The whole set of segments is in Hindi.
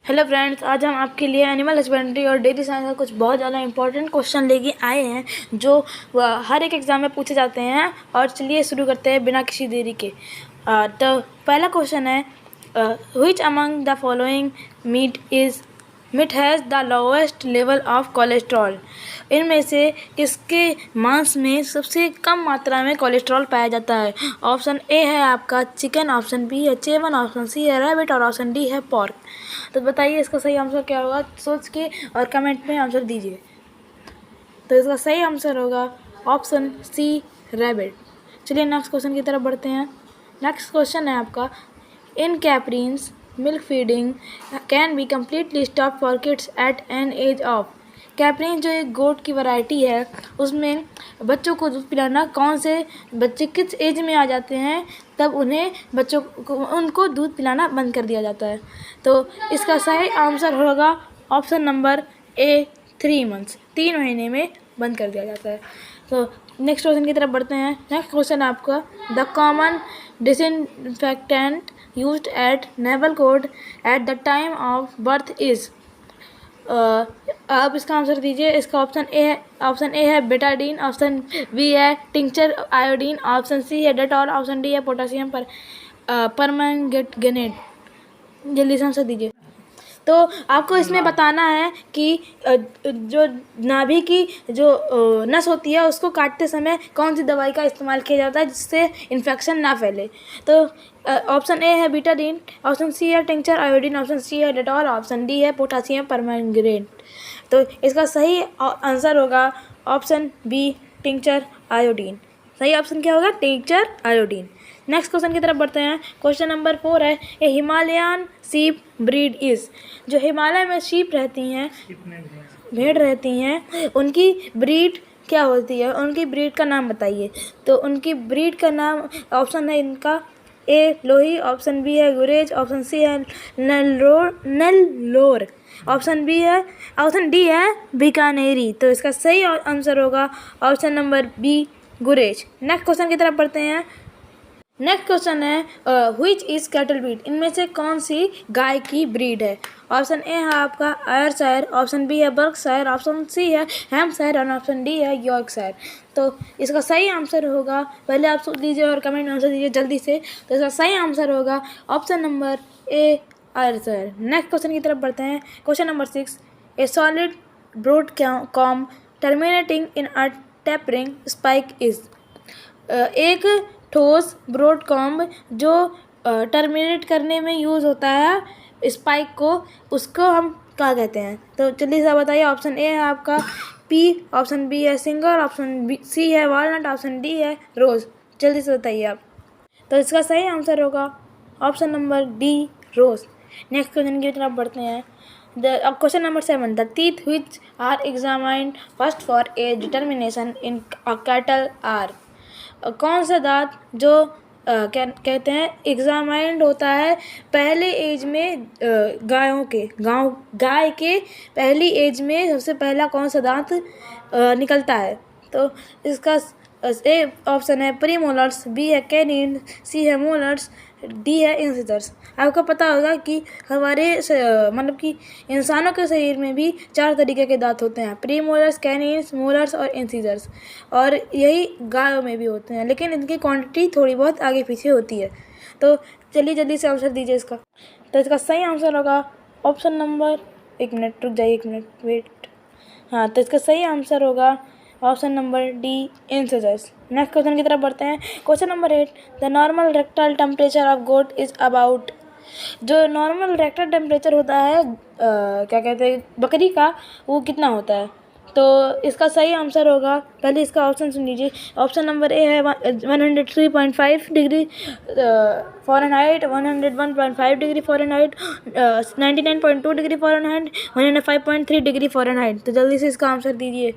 हेलो फ्रेंड्स, आज हम आपके लिए एनिमल हस्बेंड्री और डेयरी साइंस का कुछ बहुत ज़्यादा इंपॉर्टेंट क्वेश्चन लेके आए हैं जो हर एक एग्ज़ाम में पूछे जाते हैं। और चलिए शुरू करते हैं बिना किसी देरी के। तो पहला क्वेश्चन है, which among the following meat has the lowest level of cholesterol. इनमें से किसके मांस में सबसे कम मात्रा में कोलेस्ट्रॉल पाया जाता है। ऑप्शन ए है आपका चिकन, ऑप्शन बी है चेवन, ऑप्शन सी है रैबिट और ऑप्शन डी है पॉर्क। तो बताइए इसका सही आंसर क्या होगा, सोच के और कमेंट में आंसर दीजिए। तो इसका सही आंसर होगा ऑप्शन सी रैबिट। चलिए नेक्स्ट क्वेश्चन की तरफ बढ़ते हैं। नेक्स्ट क्वेश्चन है आपका, in caprines milk feeding can be completely stop for kids at an age of. Caprine जो एक गोट की वैरायटी है उसमें बच्चों को दूध पिलाना, कौन से बच्चे किस एज में आ जाते हैं तब उन्हें बच्चों को उनको दूध पिलाना बंद कर दिया जाता है। तो इसका सही आंसर होगा ऑप्शन नंबर ए 3 मंथ्स, 3 महीने में बंद कर दिया जाता है। तो नेक्स्ट क्वेश्चन की तरफ बढ़ते हैं। नेक्स्ट क्वेश्चन है आपका, the common disinfectant used eight naval code at the time of birth is. आप इसका आंसर दीजिए। इसका ऑप्शन ए है बेटाडीन, ऑप्शन बी है टिंचर आयोडीन, ऑप्शन सी है डेटॉल, ऑप्शन डी है पोटेशियम परमैंगनेट। जल्दी से आंसर दीजिए। तो आपको इसमें बताना है कि जो नाभि की जो नस होती है उसको काटते समय कौन सी दवाई का इस्तेमाल किया जाता है जिससे इन्फेक्शन ना फैले। तो ऑप्शन ए है बीटाडीन, ऑप्शन सी है टिंचर आयोडीन, ऑप्शन सी है डेटॉल, ऑप्शन डी है पोटेशियम परमैंगनेट। तो इसका सही आंसर होगा ऑप्शन बी टिंचर आयोडीन। सही ऑप्शन क्या होगा, टिंचर आयोडीन। नेक्स्ट क्वेश्चन की तरफ बढ़ते हैं। क्वेश्चन नंबर 4 है, ए हिमालयन शीप ब्रीड इज। जो हिमालय में शीप रहती हैं, भेड़ रहती हैं, उनकी ब्रीड क्या होती है, उनकी ब्रीड का नाम बताइए। तो उनकी ब्रीड का नाम, ऑप्शन है इनका ए लोही, ऑप्शन बी है गुरेज, ऑप्शन सी है नेल्लोर, ऑप्शन डी है बीकानेरी। तो इसका सही आंसर होगा ऑप्शन नंबर बी गुरेज। नेक्स्ट क्वेश्चन की तरफ बढ़ते हैं। नेक्स्ट क्वेश्चन है, व्हिच इज कैटल ब्रीड। इनमें से कौन सी गाय की ब्रीड है। ऑप्शन ए है आपका आयरशायर, ऑप्शन बी है बर्कशायर, ऑप्शन सी है हैम्पशायर और ऑप्शन डी है यॉर्कशायर। तो इसका सही आंसर होगा, पहले आप सोच लीजिए और कमेंट में आंसर दीजिए जल्दी से। तो इसका सही आंसर होगा option number A Ayrshire. Next question की तरफ बढ़ते हैं। Question number 6, a solid broad comb terminating in a tapering spike is. एक ठोस ब्रॉड कॉम्ब जो टर्मिनेट करने में यूज़ होता है स्पाइक को, उसको हम क्या कहते हैं। तो जल्दी से बताइए। ऑप्शन ए है आपका पी, ऑप्शन बी है सिंगर, ऑप्शन सी है वॉलनट, ऑप्शन डी है रोज़। जल्दी से बताइए आप। तो इसका सही आंसर होगा option number D rose. Next question की तरफ बढ़ते हैं। Question number 7, the teeth which are examined first for age determination in cattle are. कौन सा दांत जो कहते हैं एग्जामाइंड होता है पहले एज में, गाय के पहली एज में सबसे पहला कौन सा दांत निकलता है। तो इसका ए ऑप्शन है प्रीमोलर्स, बी है कैनिन, सी है मोलर्स, डी है इंसिजर्स। आपको पता होगा कि हमारे मतलब कि इंसानों के शरीर में भी 4 तरीके के दांत होते हैं, प्रीमोलर्स, कैनिन्स, मोलर्स और इंसिजर्स। और यही गायों में भी होते हैं, लेकिन इनकी क्वांटिटी थोड़ी बहुत आगे पीछे होती है। तो चलिए जल्दी से आंसर दीजिए इसका। तो इसका सही आंसर होगा ऑप्शन नंबर, एक मिनट रुक जाइए, एक मिनट वेट। हाँ, तो इसका सही आंसर होगा option number D incisors. Next question की तरफ बढ़ते हैं। Question number 8, the normal rectal temperature of goat is about. जो नॉर्मल रेक्टल टेम्परेचर होता है क्या कहते हैं बकरी का, वो कितना होता है। तो इसका सही आंसर होगा, पहले इसका ऑप्शन सुन लीजिए। ऑप्शन नंबर ए है 103.5 degree Fahrenheit, 101.5 degree Fahrenheit, 99.2 degree Fahrenheit, 105.3 degree Fahrenheit. तो जल्दी से इसका आंसर दीजिए।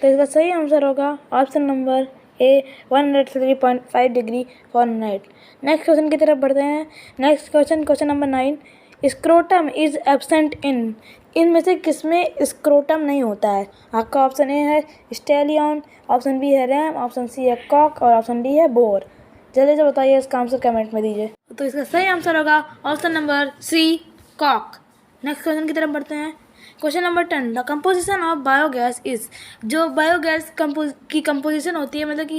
तो इसका सही आंसर होगा ऑप्शन नंबर ए 103.5 डिग्री फ़ारेनहाइट। नेक्स्ट क्वेश्चन की तरफ बढ़ते हैं। Next question number 9, scrotum is absent in. इनमें से किसमें स्क्रोटम नहीं होता है। आपका ऑप्शन ए है स्टेलियन, ऑप्शन बी है रैम, ऑप्शन सी है कॉक और ऑप्शन डी है बोर। जल्दी से बताइए, इसका आंसर कमेंट में दीजिए। तो इसका सही आंसर होगा option number C cock. Next question की तरफ बढ़ते हैं। Question number 10, the composition of biogas is. जो बायोगैस की कंपोजिशन होती है, मतलब कि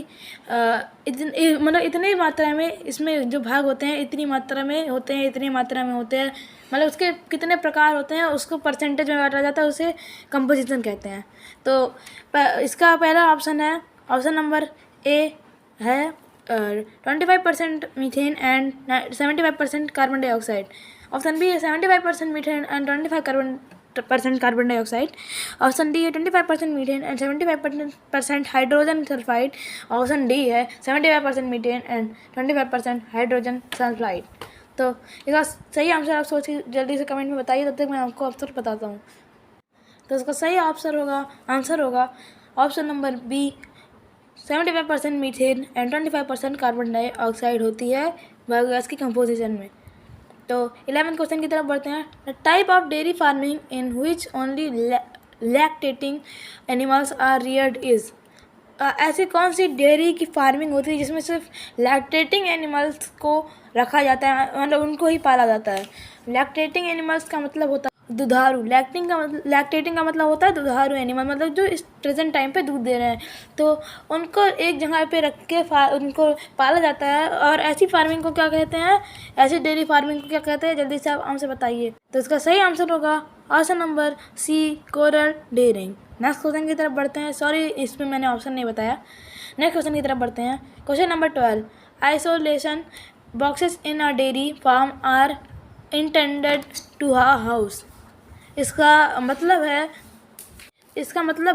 इतनी मात्रा में इसमें जो भाग होते हैं इतनी मात्रा में होते हैं, इतनी मात्रा में होते हैं, मतलब उसके कितने प्रकार होते हैं उसको परसेंटेज में बांटा जाता है, उसे कंपोजिशन कहते हैं। तो इसका पहला ऑप्शन है, ऑप्शन नंबर ए है 25% methane and 75% carbon dioxide. Option B है 75% methane and 25% carbon dioxide. Option D है 25% methane and 75% hydrogen sulphide. Option D है 75% मीथेन एंड 25% हाइड्रोजन सल्फाइड। तो इसका सही आंसर आप सोच के जल्दी से कमेंट में बताइए, तब तक मैं आपको आंसर बताता हूँ। तो इसका सही आंसर होगा option number B, 75% methane and 25% carbon dioxide होती है बायोगैस की कंपोजिशन में। तो 11th क्वेश्चन की तरफ बढ़ते हैं। The type of dairy farming in which only lactating animals are reared is. ऐसी कौन सी डेयरी की फार्मिंग होती है जिसमें सिर्फ लैक्टेटिंग एनिमल्स को रखा जाता है, मतलब उनको ही पाला जाता है। लैक्टेटिंग एनिमल्स का मतलब होता है दुधारू। लैक्टेटिंग का मतलब होता है दुधारू एनिमल, मतलब जो इस प्रेजेंट टाइम पे दूध दे रहे हैं, तो उनको एक जगह पे रख के उनको पाला जाता है। और ऐसी फार्मिंग को क्या कहते हैं, ऐसी डेयरी फार्मिंग को क्या कहते हैं, जल्दी से आप हमसे बताइए। तो इसका सही आंसर होगा option number C, corral dairying. Next question की तरफ बढ़ते हैं। सॉरी, इसमें मैंने ऑप्शन नहीं बताया। नेक्स्ट क्वेश्चन की तरफ बढ़ते हैं। Question number 12, isolation boxes in a dairy farm are intended to a house. इसका मतलब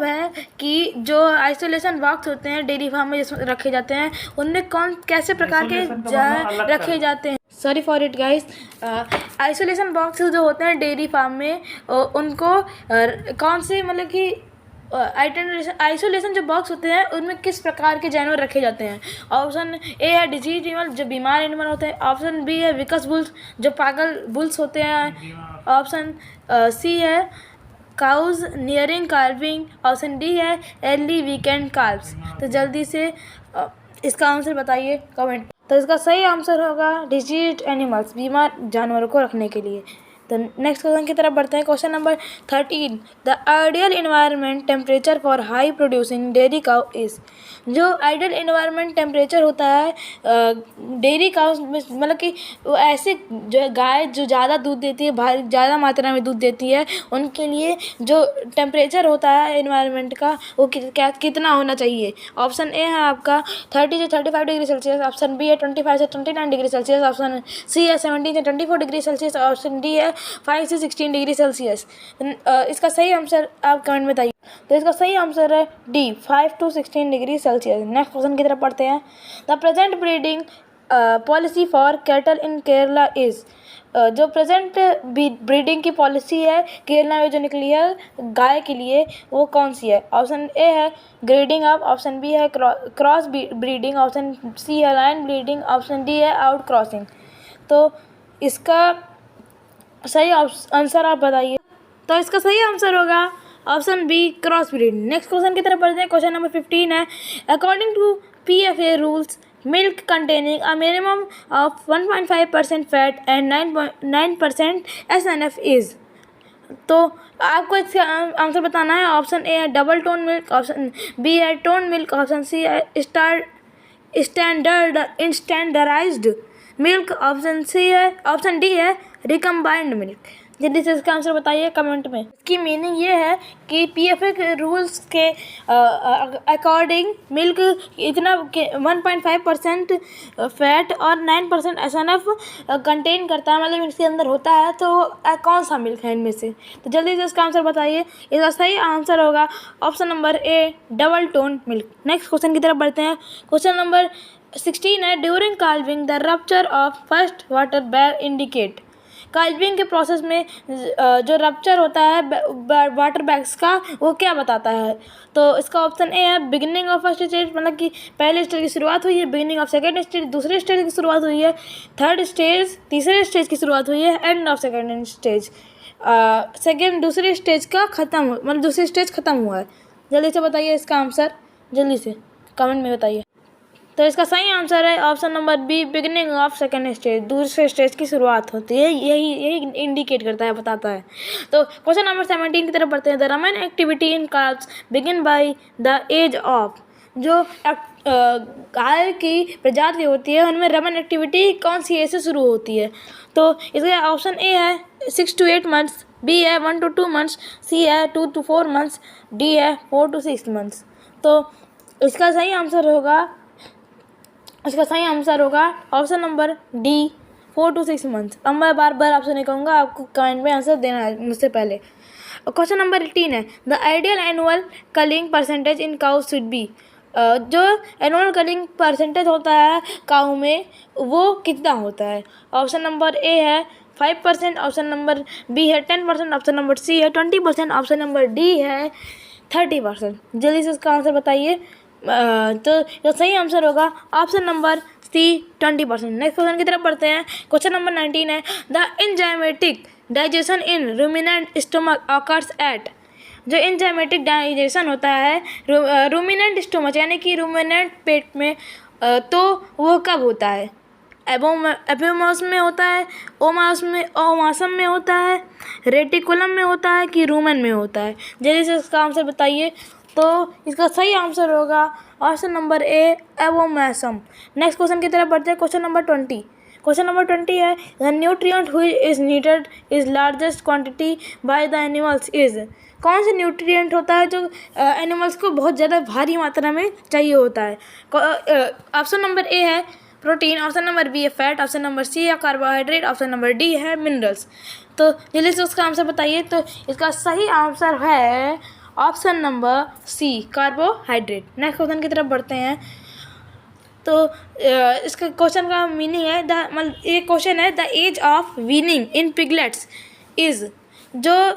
है कि जो आइसोलेशन बॉक्स होते हैं डेयरी फार्म में जिसमें रखे जाते हैं, उनमें कैसे प्रकार के रखे जाते हैं। Sorry for it guys. Isolation box जो होते हैं डेयरी फार्म में, उनको कौन से, मतलब कि आइसोलेशन जो बॉक्स होते हैं उनमें किस प्रकार के जानवर रखे जाते हैं। ऑप्शन ए है डिजीज एनिमल, जो बीमार एनिमल होते हैं। ऑप्शन बी है विकस बुल्स, जो पागल बुल्स होते हैं। ऑप्शन सी है cows nearing calving. Option D है अर्ली वीकेंड कार्ब्स। तो जल्दी से इसका आंसर बताइए कमेंट। तो इसका सही आंसर होगा डिजीज एनिमल्स, बीमार जानवरों को रखने के लिए। तो नेक्स्ट क्वेश्चन की तरफ बढ़ते हैं। Question number 13, the ideal environment temperature for high producing dairy cow is. जो आइडियल इन्वायरमेंट टेम्परेचर होता है डेयरी काउ में, मतलब कि ऐसे जो गाय जो ज़्यादा दूध देती है, भारी ज़्यादा मात्रा में दूध देती है, उनके लिए जो टेम्परेचर होता है इन्वायरमेंट का, वो कितना होना चाहिए। ऑप्शन ए है आपका 30 से 35 डिग्री सेल्सियस। ऑप्शन बी है 25 से 29 डिग्री सेल्सियस। ऑप्शन सी है 17 से 24 डिग्री सेल्सियस। ऑप्शन डी है 5 से 16 डिग्री सेल्सियस। इसका सही आंसर आप कमेंट में बताइए। तो इसका सही आंसर है D, 5 to 16 degree Celsius. Next question की तरफ पढ़ते हैं। The present breeding policy for cattle in Kerala is. जो प्रेजेंट ब्रीडिंग की पॉलिसी है केरला में जो निकली है गाय के लिए, वो कौन सी है। ऑप्शन ए है ग्रेडिंग अप। ऑप्शन बी है क्रॉस ब्रीडिंग। ऑप्शन सी है लाइन ब्रीडिंग। ऑप्शन डी है आउट क्रॉसिंग। तो इसका सही आंसर आप बताइए। तो इसका सही आंसर होगा option B, cross breed. Next question की तरफ बढ़ते हैं। क्वेश्चन नंबर 15 है, according to PFA rules milk containing a minimum of 1.5% fat and 9% SNF is. तो आपको इसका आंसर बताना है। ऑप्शन ए है double tone milk. Option B है टोन मिल्क। ऑप्शन सी है स्टैंडर्डाइज्ड मिल्क। ऑप्शन डी है रिकम्बाइंड मिल्क। जल्दी से इसका आंसर बताइए कमेंट में। इसकी मीनिंग ये है कि PFA के रूल्स के अकॉर्डिंग मिल्क इतना 1.5% फैट और 9% SNF कंटेन करता है, मतलब इसके अंदर होता है। तो कौन सा मिल्क है इनमें से। तो जल्दी से इसका आंसर बताइए। इसका सही आंसर होगा ऑप्शन नंबर ए, double tone milk. Next question की तरफ बढ़ते हैं। क्वेश्चन नंबर 16 है, during calving the rupture of first water bag indicate. Calving के प्रोसेस में जो रप्चर होता है वाटर बैग्स का, वो क्या बताता है। तो इसका ऑप्शन ए है बिगिनिंग ऑफ फर्स्ट स्टेज, मतलब कि पहले स्टेज की शुरुआत हुई है। बिगिनिंग ऑफ सेकेंड स्टेज, दूसरे स्टेज की शुरुआत हुई है। थर्ड स्टेज, तीसरे स्टेज की शुरुआत हुई है। एंड ऑफ सेकेंड स्टेज, दूसरे स्टेज का मतलब दूसरी स्टेज खत्म हुआ है। जल्दी से बताइए इसका आंसर, जल्दी से कमेंट में बताइए। तो इसका सही आंसर है option number B, beginning of second stage, दूसरे स्टेज की शुरुआत होती है, यही इंडिकेट करता है, बताता है। तो क्वेश्चन नंबर 17 की तरफ बढ़ते हैं। The rumen activity in calves begin by the age of, जो गाय की प्रजाति होती है उनमें रमन एक्टिविटी कौन सी एज से शुरू होती है? तो इसका ऑप्शन ए है 6 to 8 months, बी है 1 to 2 months, सी है 2 to 4 months, डी है 4 to 6 months। तो इसका सही आंसर होगा option number D, 4 to 6 months। अब मैं बार बार आपसे नहीं कहूँगा, आपको कमेंट में आंसर देना है मुझसे पहले। क्वेश्चन नंबर 18 है the ideal annual culling percentage in cow should be, जो एनुअल कलिंग परसेंटेज होता है काऊ में वो कितना होता है? ऑप्शन नंबर ए है 5%, ऑप्शन नंबर बी है 10%, ऑप्शन नंबर सी है 20%, ऑप्शन नंबर डी है 30%। जल्दी से इसका आंसर बताइए। तो जो सही आंसर होगा option number C 20%। Next question की तरफ बढ़ते हैं। क्वेश्चन नंबर 19 है the enzymatic digestion in ruminant stomach occurs at, जो एंजाइमेटिक डाइजेशन होता है रूमिनेंट स्टोमक यानी कि रूमिनेंट पेट में, तो वो कब होता है? एपोमास में होता है, ओमासम में होता है, रेटिकुलम में होता है कि रूमेन में होता है? जल्दी से इसका आंसर बताइए। तो इसका सही आंसर होगा option number A, abomasum. Next question की तरफ बढ़ते हैं। Question number 20। क्वेश्चन नंबर 20 है the nutrient which is needed is largest quantity by the animals is, कौन से न्यूट्रिएंट होता है जो एनिमल्स को बहुत ज़्यादा भारी मात्रा में चाहिए होता है? ऑप्शन नंबर ए है प्रोटीन, ऑप्शन नंबर बी है फैट, ऑप्शन नंबर सी है कार्बोहाइड्रेट, ऑप्शन नंबर डी है मिनरल्स। तो जल्दी से उसका आंसर बताइए। तो इसका सही आंसर है option number C, carbohydrate. Next question की तरफ बढ़ते हैं। तो इसका क्वेश्चन का मीनिंग है ये क्वेश्चन है the age of weaning in piglets is, जो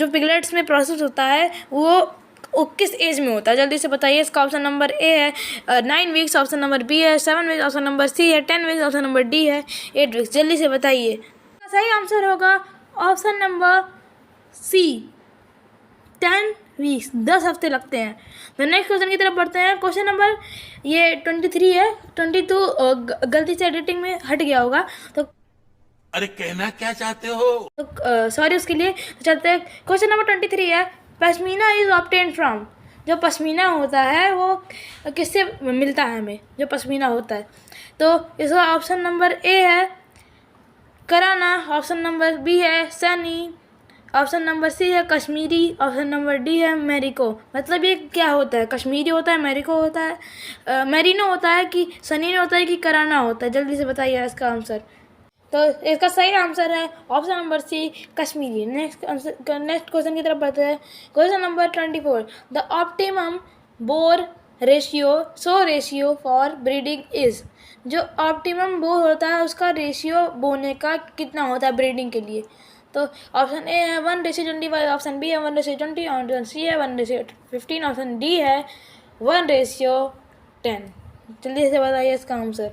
पिगलेट्स में प्रोसेस होता है वो किस एज में होता है? जल्दी से बताइए। इसका ऑप्शन नंबर ए है 9 वीक्स, ऑप्शन नंबर बी है 7 वीक्स, ऑप्शन नंबर सी है 10 वीक्स, ऑप्शन नंबर डी है 8 वीक्स। जल्दी से बताइए। सही आंसर होगा ऑप्शन नंबर सी, 10 वीक्स, 10 हफ्ते लगते हैं। तो नेक्स्ट क्वेश्चन की तरफ बढ़ते हैं। क्वेश्चन नंबर ये 23 है, 22 गलती से एडिटिंग में हट गया होगा, तो अरे कहना क्या चाहते हो? तो सॉरी उसके लिए। चलते हैं। क्वेश्चन नंबर 23 है पश्मीना इज ऑब्टेन फ्रॉम, जो पश्मीना होता है वो किससे मिलता है हमें, जो पश्मीना होता है? तो इसका ऑप्शन नंबर ए है कराना, ऑप्शन नंबर बी है सनी, ऑप्शन नंबर सी है कश्मीरी, ऑप्शन नंबर डी है मेरिको। मतलब ये क्या होता है? कश्मीरी होता है, मेरिको होता है, मेरिनो होता है कि सनी होता है कि कराना होता है? जल्दी से बताइए इसका आंसर। तो इसका सही आंसर है option number C, Kashmiri. Next question की तरफ बढ़ते हैं। Question number 24 the optimum boar ratio for breeding is, जो ऑप्टिमम बोर होता है उसका रेशियो बोने का कितना होता है ब्रीडिंग के लिए? तो ऑप्शन ए है 1:25, ऑप्शन बी है 1:20, ऑप्शन सी है 1:15, ऑप्शन डी है 1:10। जल्दी से बताइए इसका आंसर।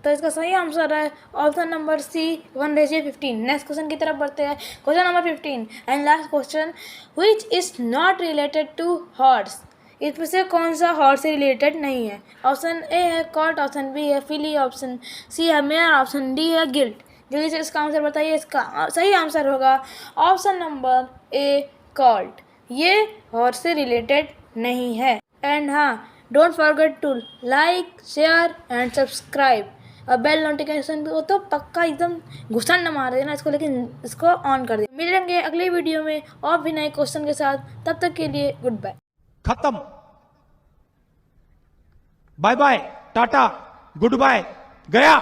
तो इसका सही आंसर है option number C, 1:15। Next question की तरफ बढ़ते हैं। Question number 15 and last question which is not related to horse, इसमें से कौन सा हॉर्स से रिलेटेड नहीं है? ऑप्शन ए है कॉट, ऑप्शन बी है फिली, ऑप्शन सी है मेयर, ऑप्शन डी है गिल्ट। जल्दी से इसका आंसर बताइए। इसका सही आंसर होगा ऑप्शन नंबर ए, कॉल्ट। ये हॉर्स से रिलेटेड नहीं है। एंड हाँ, don't forget to like, share and subscribe और बेल नोटिफिकेशन को तो पक्का एकदम घुसन न मार देना इसको, लेकिन इसको ऑन कर देना। मिलेंगे अगले वीडियो में और भी नए क्वेश्चन के साथ। तब तक के लिए गुड बाय। खत्म, बाय बाय, टाटा, गुड बाय, गया।